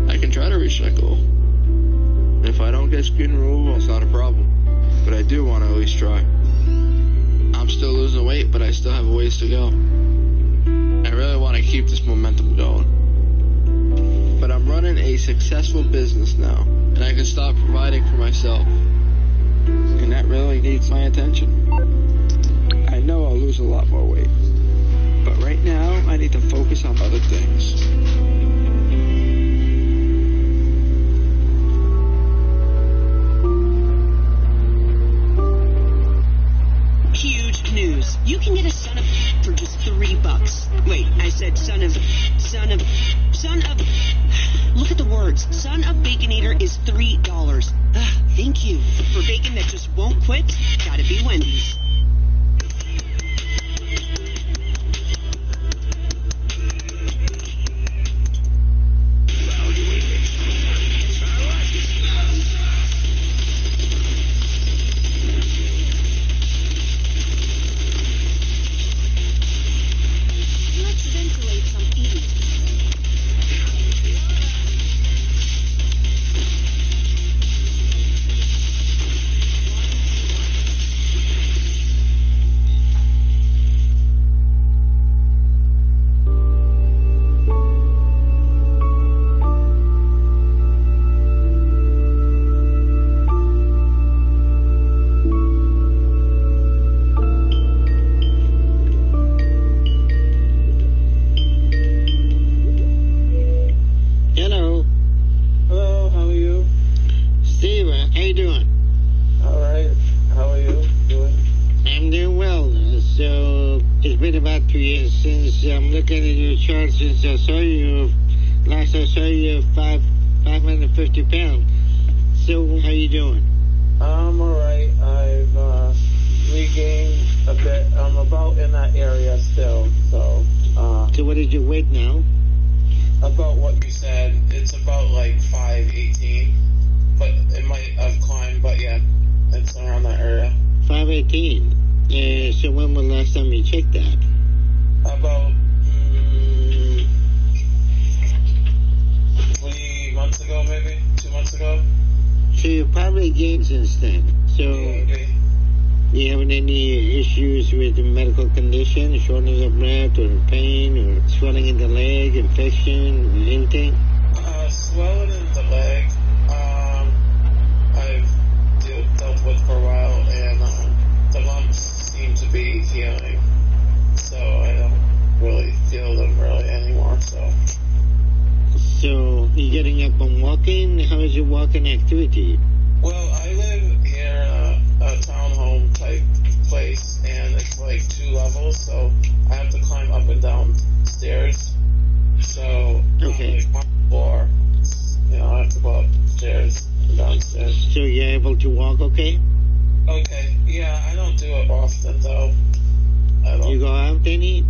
I can try to reach that goal. If I don't get skin removal, it's not a problem. But I do want to at least try. I'm still losing weight, but I still have a ways to go. I really want to keep this momentum going. But I'm running a successful business now, and I can stop providing for myself. And that really needs my attention. I know I'll lose a lot more weight, but right now I need to focus on other things. Huge news. You can get a son of for just $3. Wait, I said son of. Look at the words. Son of Baconator is $3. Thank you. For bacon that just won't quit, gotta be Wendy's. looking at your chart since I saw you. Last I saw you, 550 pounds. So how you doing? I'm alright. I've regained a bit. I'm about in that area still. So what is your weight now? About what you said. It's about like 518. But it might have climbed, but yeah, it's around that area. 518. So when was the last time you checked that? About 3 months ago, maybe 2 months ago. So you probably gained since then. So do you have any issues with the medical condition, shortness of breath, or pain, or swelling in the leg, infection, or anything? Swelling in the leg. I've dealt with for a while, and the lumps seem to be healing. So I don't really feel them really anymore. So you're getting up and walking. How is your walking activity? Well, I live here in a townhome type place, and it's like 2 levels, so I have to climb up and down stairs. So okay. Like 1 floor, I have to go upstairs and downstairs. So you're able to walk, okay? Okay. Yeah, I don't do it often though. You go out any?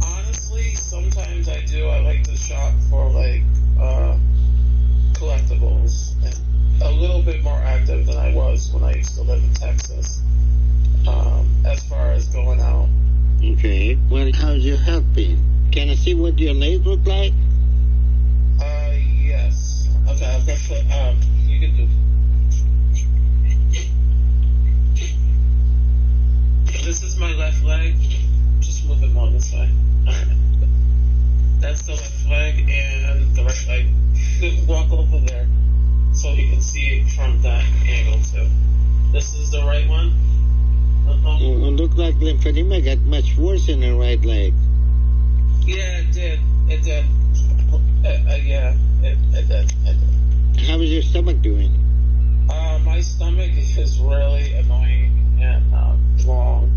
Honestly, sometimes I do. I like to shop for like collectibles, and a little bit more active than I was when I used to live in Texas. As far as going out. Okay. Well, how's your health been? Can I see what your legs look like? Yes. Okay, I've got you can do. This is my left leg. Just move it more this way. That's the left leg, and the right leg. You can walk over there so you can see it from that angle too. This is the right one. It looked like lymphedema got much worse in the right leg. Yeah, it did. It did. Yeah, it did. How is your stomach doing? My stomach is really annoying and long,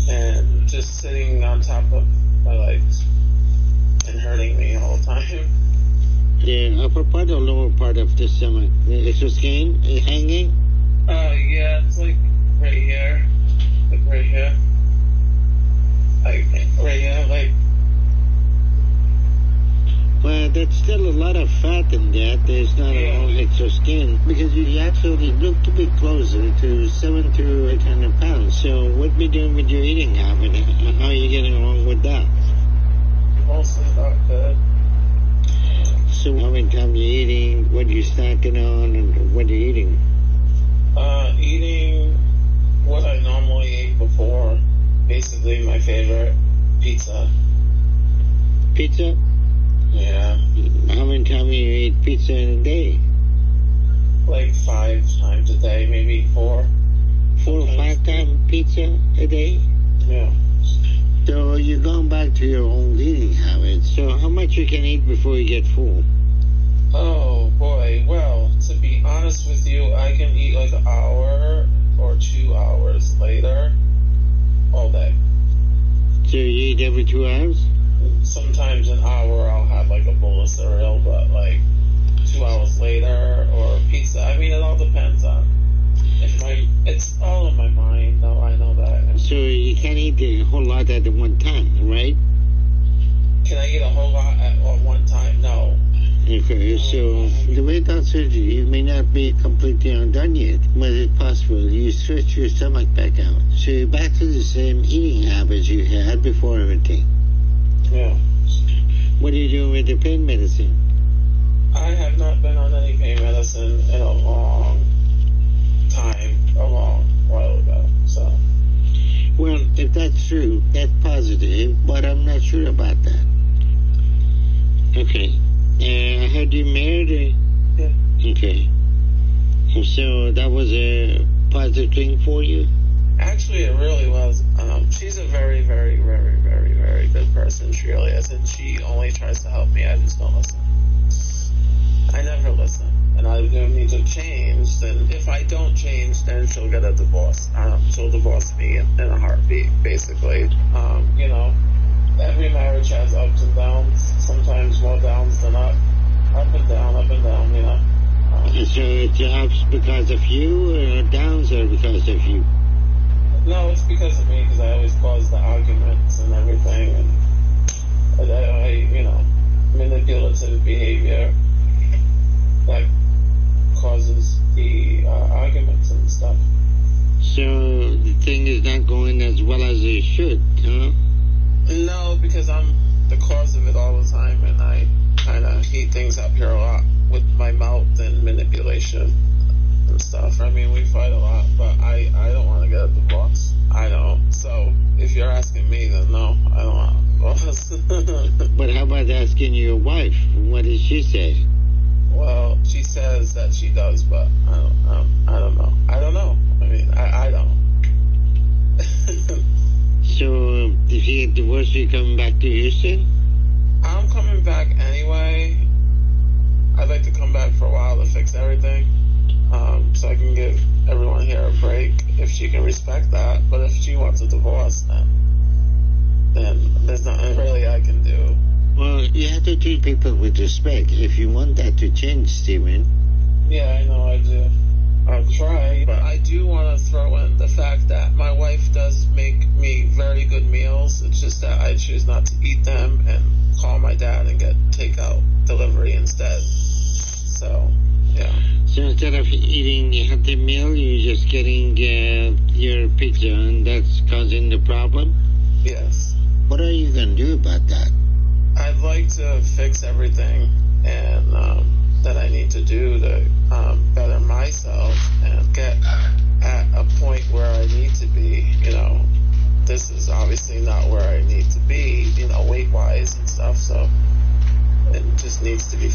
and just sitting on top of my legs and hurting me all the time. The upper part or lower part of the stomach? Is your skin hanging? Yeah, it's like right here. Like right here. Like right here, like. Well, there's still a lot of fat in that. There's not all extra skin. Because you actually look to be closer to 700 to 800 pounds. So what be doing with your eating habit? How are you getting along with that? Mostly not good. So how many times you eating, what you snacking on, and what you eating? Eating what I normally ate before. Basically my favorite, pizza. Pizza? Yeah. How many times you eat pizza in a day? Like 5 times a day, maybe 4. 4 or 5 times pizza a day? Yeah. So you're going back to your old eating habits. So how much you can eat before you get full? Oh boy, well, to be honest with you, I can eat like an hour or 2 hours later all day. So you eat every 2 hours? Sometimes an hour I'll have like a bowl of cereal, but like 2 hours later, or pizza. I mean, it all depends on it's all in my mind, though. I know that. So you can't eat a whole lot at one time, right? Can I eat a whole lot at one time? No. Okay, so the weight loss surgery, it may not be completely undone yet, but it's possible you stretch your stomach back out. So you're back to the same eating habits you had before everything. Yeah. What are you doing with the pain medicine? I have not been on any pain medicine in a long time, a long while ago, so. Well, if that's true, that's positive, but I'm not sure about that. Okay. I heard you married? Yeah. Okay. So that was a positive thing for you? Actually, it really was. She's a very, very, very, very, very good person. She really is, and she only tries to help me. I just don't listen. I never listen, and I do need to change divorced, and if I don't change, then she'll get a divorce. She'll divorce me in a heartbeat, basically. You know, every marriage has ups and downs, sometimes more downs than up. Up and down, you know. So it's ups because of you, or downs are because of you? No, it's because of me, because I always cause the arguments and everything, and I you know, manipulative behavior that causes the arguments and stuff. So the thing is not going as well as it should, huh? No, because I'm the cause of it all the time, and I kind of heat things up here a lot with my mouth and manipulation and stuff. I mean, we fight a lot, but I don't want to get a divorce. I don't. So if you're asking me, then no, I don't want a divorce. But how about asking your wife? What did she say? Well, she says that she does, but I don't know. I don't know. I mean, I don't. So if you get divorced, you coming back to Houston? I'm coming back anyway. I'd like to come back for a while to fix everything, so I can give everyone here a break if she can respect that. But if she wants a divorce, then there's nothing really I can do. Well, you have to treat people with respect. If you want that to change, Stephen. Yeah, I know I do. I'll try, but I do want to throw in the fact that my wife does make me very good meals. It's just that I choose not to eat them and call my dad and get takeout delivery instead. So, yeah. So instead of eating a healthy meal, you're just getting your pizza, and that's causing the problem? Yes. What are you going to do about that? I'd like to fix everything and that I need to do to better myself and get at a point where I need to be. You know, this is obviously not where I need to be, you know, weight-wise and stuff, so it just needs to be